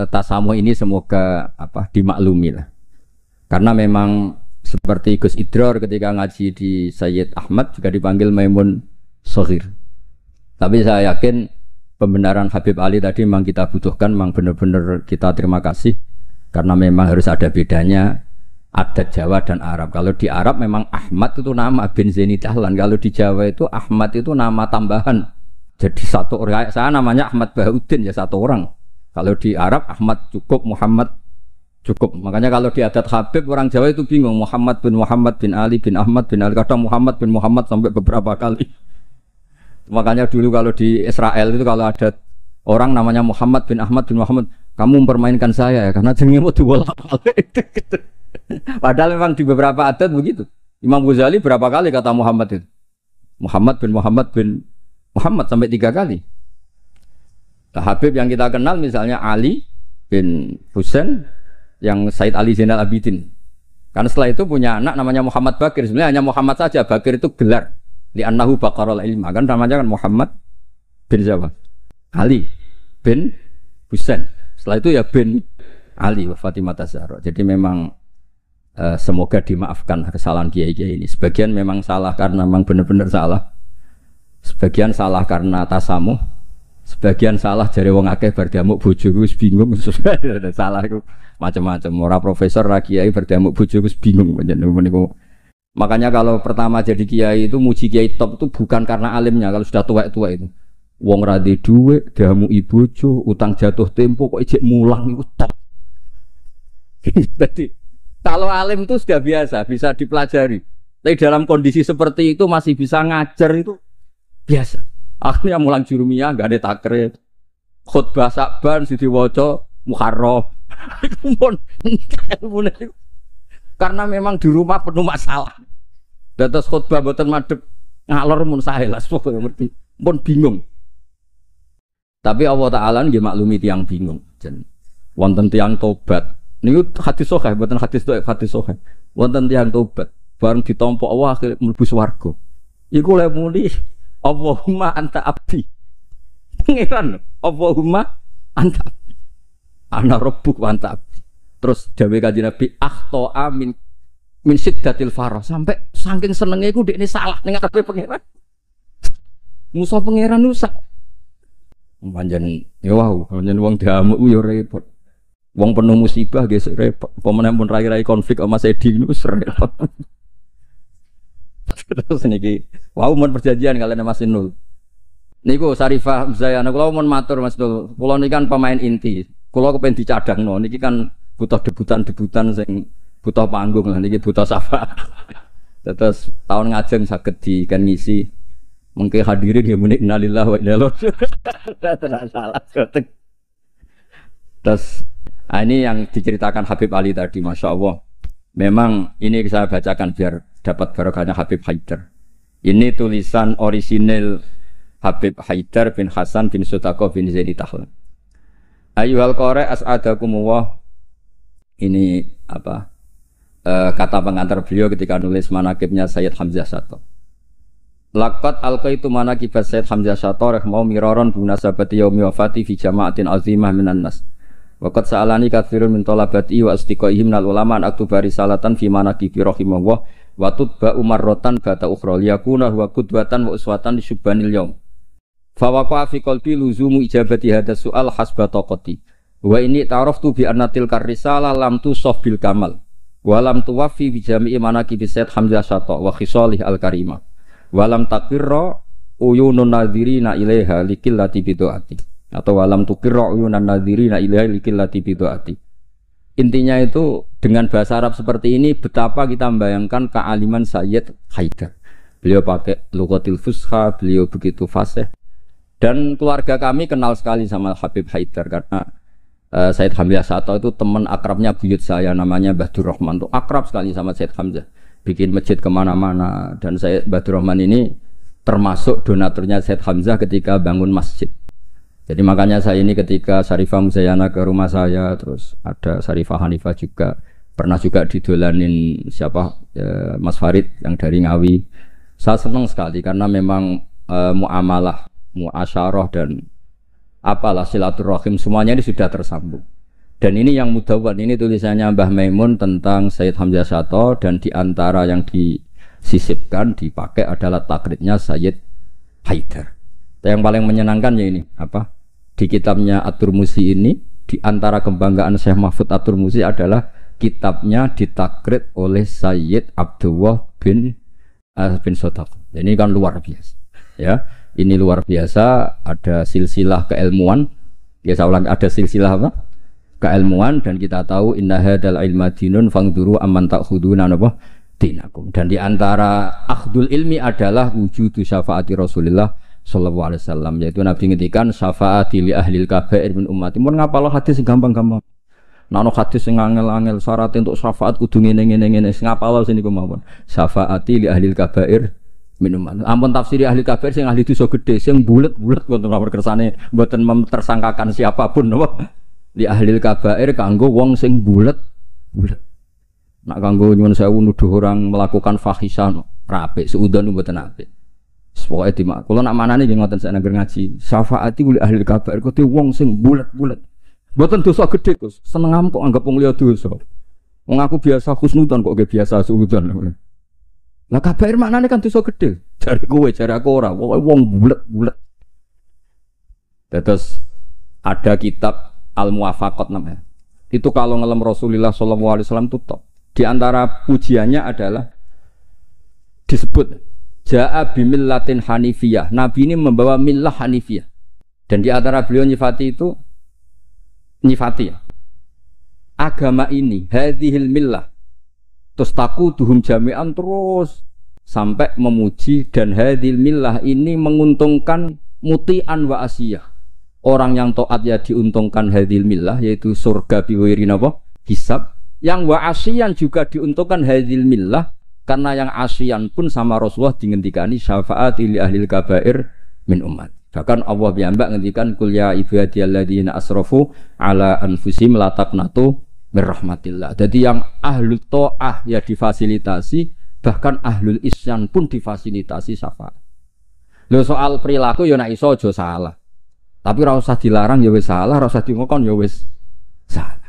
tasamuh ini semoga dimaklumi lah. Karena memang seperti Gus Idror ketika ngaji di Sayyid Ahmad juga dipanggil Maimun Shaghir. Tapi saya yakin pembenaran Habib Ali tadi memang kita butuhkan, memang benar-benar kita terima kasih karena memang harus ada bedanya adat Jawa dan Arab. Kalau di Arab memang Ahmad itu nama bin Zaini Dahlan, kalau di Jawa itu Ahmad itu nama tambahan. Jadi satu orang, saya namanya Ahmad Bahauddin ya satu orang. Kalau di Arab Ahmad cukup, Muhammad cukup. Makanya kalau di adat Habib orang Jawa itu bingung Muhammad bin Ali bin Ahmad bin Ali, kadang Muhammad bin Muhammad sampai beberapa kali. Makanya dulu kalau di Israel itu kalau ada orang namanya Muhammad bin Ahmad bin Muhammad, kamu mempermainkan saya ya karena jenengmu dibolak-balik. Padahal memang di beberapa adat begitu. Imam Ghazali berapa kali kata Muhammad itu? Muhammad bin Muhammad sampai 3 kali. Nah, Habib yang kita kenal misalnya Ali bin Husain yang Said Ali Zainal Abidin. Karena setelah itu punya anak namanya Muhammad Bakir. Sebenarnya hanya Muhammad saja, Bakir itu gelar. Li'annahu baqarul ilma, kan namanya kan Muhammad bin siapa? Ali bin Husain. Setelah itu ya bin Ali wa Fatimah Zahra. Jadi memang semoga dimaafkan kesalahan kiai-kiai ini. Sebagian memang salah karena memang benar-benar salah. Sebagian salah karena tasamuh. Sebagian salah jare wong akeh bar diamuk bojoku wis bingung. Salah iku macam-macam. Ora profesor ra kiai bar diamuk bojoku wis bingung niku. Makanya kalau pertama jadi kiai itu muji kiai top itu bukan karena alimnya. Kalau sudah tua-tua itu wong ra duwe dhuwit, diamuki bojo, utang jatuh tempo kok ijek mulang iku top. Jadi kalau alim itu sudah biasa, bisa dipelajari. Tapi dalam kondisi seperti itu masih bisa ngajar itu biasa. Akhirnya mulang jurumiyah enggak ada takrib. Khutbah Sa'ban sing diwaca Muharram. Karena memang di rumah penuh masalah. Dados khutbah mboten madhep ngalor mun sae lah pokoke ngerti. Pun bingung. Tapi Allah Ta'ala nggih maklumi tiyang bingung. Jen wonten tiyang tobat. Niku hadis sahih, mboten hadis dhaif, hadis sahih. Wonten tiyang tobat, bareng ditampa Allah akhire mlebu swarga. Iku lek muni Allahumma anta abdi. Pengiran Allahumma anta abdi. Ana rabbuk wa anta abdi. Terus dawuh Kanjeng Nabi akhta amin min siddatil farah, sampai saking senenge iku dekne salah ning ngarepe pangeran. Musa pangeran rusak. Panjen ya wow, panjen wong diamuk yo repot. Wong penuh musibah gesek repot. Pemene pun rai-rai konflik sama Sedi niku repot. Terus niki wow mun perjanjian kalian Mas Inul. Niku Sarifah Zayana kula mun matur Mas Inul. Kula niki kan pemain inti. Kula kepen dicadangno niki kan butuh debutan sing butuh panggung lah niki butuh safa. Terus tahun ngajeng saged di kan ngisi. Mengke hadirin ya muni innalillahi wa inna ilaihi raji'un. Salah. Terus ini yang diceritakan Habib Ali tadi, Masya Allah. Memang ini saya bacakan biar dapat barokahnya Habib Haidar. Ini tulisan orisinil Habib Haidar bin Hasan bin Sutako bin Zaini Tahlan. Ayyuhal qari as'adakumullah. Ini apa? Kata pengantar beliau ketika nulis manaqibnya Sayyid Hamzah Syato. Laqad alqaitu manaqibat Sayyid Hamzah Syato rahimahullah miraron binasabati yaumi wafati fi jama'atin azimah minan nas. Waqad sa'alani katsirun min talabati wa astiqaihim minal ulama an aktuba risalatan fi manaqibi rahimahullah wa tutba umarratan bata ukhra liyakuna huwa qudwatan wa uswatan li syubbanil yaum. Fa waqa fi qalbi luzumu ijabati hadha su'al hasba taqati. Wa inni ta'araftu bi anna tilkar risalah lam tusaf bil kamal wa lam tuwaffi bi jami'i manaqibi Sayyid Hamzah Syato wa khisalih al-karimah. Wa lam taqirra uyunun nadhirina ilaiha likillati bidu'ati. Atau walam tukirra uyunan nadhirina ilaiha likillati bidu'ati. Intinya itu dengan bahasa Arab seperti ini betapa kita membayangkan kealiman Sayyid Haidar. Beliau pakai lughatil fusha, beliau begitu fasih. Dan keluarga kami kenal sekali sama Habib Haidar karena Sayyid Hamzah Syato itu teman akrabnya buyut saya namanya Badur Rahman. Itu akrab sekali sama Sayyid Hamzah. Bikin masjid kemana-mana. Dan Sayyid Badur Rahman ini termasuk donaturnya Sayyid Hamzah ketika bangun masjid. Jadi makanya saya ini ketika Sarifah Muzayana ke rumah saya, terus ada Sarifah Hanifah juga, pernah juga didolanin siapa Mas Farid yang dari Ngawi. Saya senang sekali karena memang muamalah, muasyarah dan apalah silaturahim semuanya ini sudah tersambung. Dan ini yang mudawwan, ini tulisannya Mbah Maimun tentang Sayyid Hamzah Syato dan diantara yang disisipkan dipakai adalah takribnya Sayyid Haidar. Yang paling menyenangkan ya ini apa? Di kitabnya At-Turmusi ini diantara kebanggaan Syekh Mahfud At-Turmusi adalah kitabnya ditakrib oleh Sayyid Abdullah bin Sodaq. Ini kan luar biasa. Ya, ini luar biasa. Ada silsilah keilmuan. Ya, saya ulang, ada silsilah apa? Keilmuan, dan kita tahu inna hadzal ilma dinun fangduru amman ta'khuduna napa dinakum. Dan diantara akhdul ilmi adalah wujudu syafaati Rasulullah sallallahu alaihi wasallam, yaitu Nabi ngendikan syafaati li ahlil kabair min ummati. Mun ngapal hadis gampang-gampang. Nek ana hadis sing angel-angel syarat untuk syafaat kudu ngene-ngene ngapal sing niku mawon. Syafaati li ahlil kabair min ummati. Ampun tafsiri ahli kabair sing ahli dosa gedhe sing bulet-bulet wonten nomor kersane mboten memtersangkakan siapapun napa. Li ahlil kabair kanggo wong sing bulet-bulet. Nak kanggo nyuwun sewu nuduh orang melakukan fahisah apik, suudzon mboten apik. Pokoke dimak. Kula nak manane nggih ngoten sak nang ngaji. Syafaati li ahlil kabair kuwi wong sing bulet-bulet. Mboten dosa gedhe, Gus. Seneng kok anggap wong liya dosa. Wong aku biasa husnudzon kok nggih biasa suudzon. Lah kabair maknane kan dosa gedhe. Jare kowe, jare aku ora. Pokoke wong bulet-bulet. Terus ada kitab Al-Muwafaqat namanya. Itu kalau ngelem Rasulullah sallallahu alaihi wasallam itu top. Di antara pujiannya adalah disebut Ja'a bimillatin hanifiyah. Nabi ini membawa millah hanifiyah. Dan di antara beliau nyifati itu ya. Agama ini hadhil millah. Terus taquduhum jami'an, terus sampai memuji dan hadil millah ini menguntungkan muti'an wa asiyah. Orang yang taat ya diuntungkan hadil millah yaitu surga biwiri napa hisab. Yang wa asiyan juga diuntungkan hadil millah karena yang asiyan pun sama Rasulullah dingendikani syafaat li ahlil kabair min umat. Bahkan Allah piyambak ngendikan kul ya ibadiyalladzina asrafu ala anfusihim la taqnatu mir rahmatillah. Jadi yang ahlul taah ya difasilitasi, bahkan ahlul isyan pun difasilitasi syafaat. Lho soal perilaku ya nek iso aja salah. Tapi ora usah dilarang ya wis salah, ora usah dingokon ya wis salah.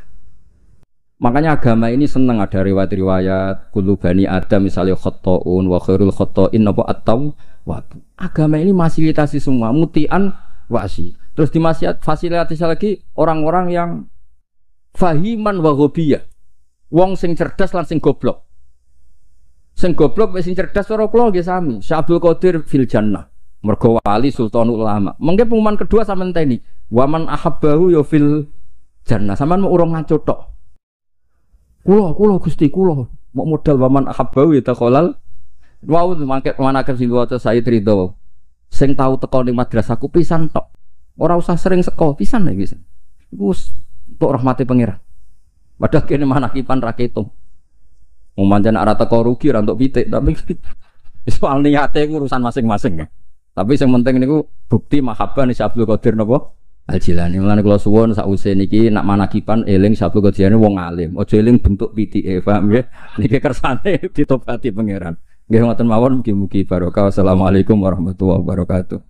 Makanya agama ini senang ada riwayat-riwayat kullu bani Adam misalnya khata'un wa khairul khata'in apa at-tawwab. Agama ini fasilitasi semua mutian wasi. Terus fasilitasi lagi orang-orang yang fahiman wa ghobiyah. Wong sing cerdas lan sing goblok. Sing goblok wis sing cerdas ora kula nggih sami. Syekh Abdul Qadir fil jannah. Mergo wali sultanul ulama. Mengke pengumuman kedua sampean teni. Waman ahabbahu ya fil jannah. Sampean mau urung ngaco tok. Kulo Gusti kulo mau modal waman ahabbahu ya taqolal. Wau mangke manaken sing waca Said Ridho. Sing tau teko ning madrasahku pisan tok. Ora usah sering seko pisan lho wis. Iku untuk rahmati pangeran. Padahal kene manakipan ra ketung. Wong pancen ora teko rugi ra entuk pitik tapi soal niate urusan masing-masing ya. Tapi yang penting niku bukti mahabbah ni Abdul Qadir napa Al-Jilani. Mulane kula suwun sakwise niki nak manakipan eling Abdul Qadir wong alim. Aja eling bentuk pitike, paham nggih? Niki kersane ditobati pangeran. Nggih ngoten mawon mugi-mugi barokah. Wassalamualaikum warahmatullahi wabarakatuh.